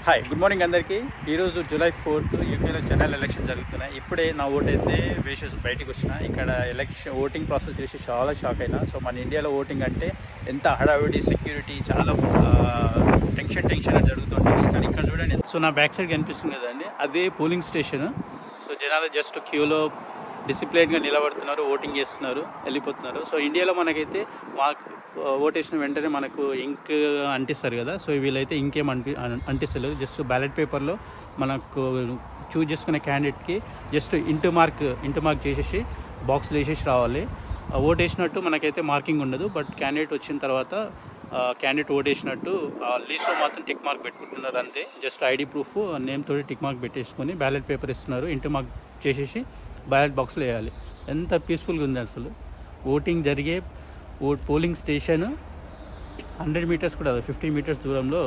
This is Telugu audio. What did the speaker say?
హాయ్ గుడ్ మార్నింగ్ అందరికీ. ఈరోజు జూలై 4th యూకేలో జనరల్ ఎలక్షన్ జరుగుతున్నాయి. ఇప్పుడే నా ఓటు అయితే వేసి బయటికి వచ్చిన. ఇక్కడ ఓటింగ్ ప్రాసెస్ చూసి చాలా షాక్ అయినా. సో మన ఇండియాలో ఓటింగ్ అంటే ఎంత హడావిడి, సెక్యూరిటీ చాలా టెన్షన్ అని జరుగుతుంటుంది. కానీ ఇక్కడ చూడండి, సో నా బ్యాక్ సైడ్ కనిపిస్తుంది కదండి, అదే పోలింగ్ స్టేషన్. సో జనాలు జస్ట్ క్యూలో డిసిప్లైన్గా నిలబడుతున్నారు, ఓటింగ్ చేస్తున్నారు, వెళ్ళిపోతున్నారు. సో ఇండియాలో మనకైతే ఓటేసిన వెంటనే మనకు ఇంక్ అంటిస్తారు కదా. సో వీళ్ళైతే ఇంకేం అంటిస్తలేదు. జస్ట్ బ్యాలెట్ పేపర్లో మనకు చూజ్ చేసుకునే క్యాండిడేట్కి జస్ట్ ఇంటూ మార్క్ చేసేసి బాక్స్లో వేసేసి రావాలి. ఓటేసినట్టు మనకైతే మార్కింగ్ ఉండదు. బట్ క్యాండిడేట్ వచ్చిన తర్వాత క్యాండిడేట్ ఓటేసినట్టు లీస్ట్లో మాత్రం టిక్ మార్క్ పెట్టుకుంటున్నారు అంతే. జస్ట్ ఐడి ప్రూఫ్ నేమ్ తోటి టిక్ మార్క్ పెట్టేసుకొని బ్యాలెట్ పేపర్ ఇస్తున్నారు, ఇంటూ మార్క్ చేసేసి బ్యాలెట్ బాక్స్లో వేయాలి. ఎంత పీస్ఫుల్గా ఉంది అసలు. ఓటింగ్ జరిగే పోలింగ్ స్టేషన్ 100 మీటర్స్ కూడా 50 మీటర్స్ దూరంలో.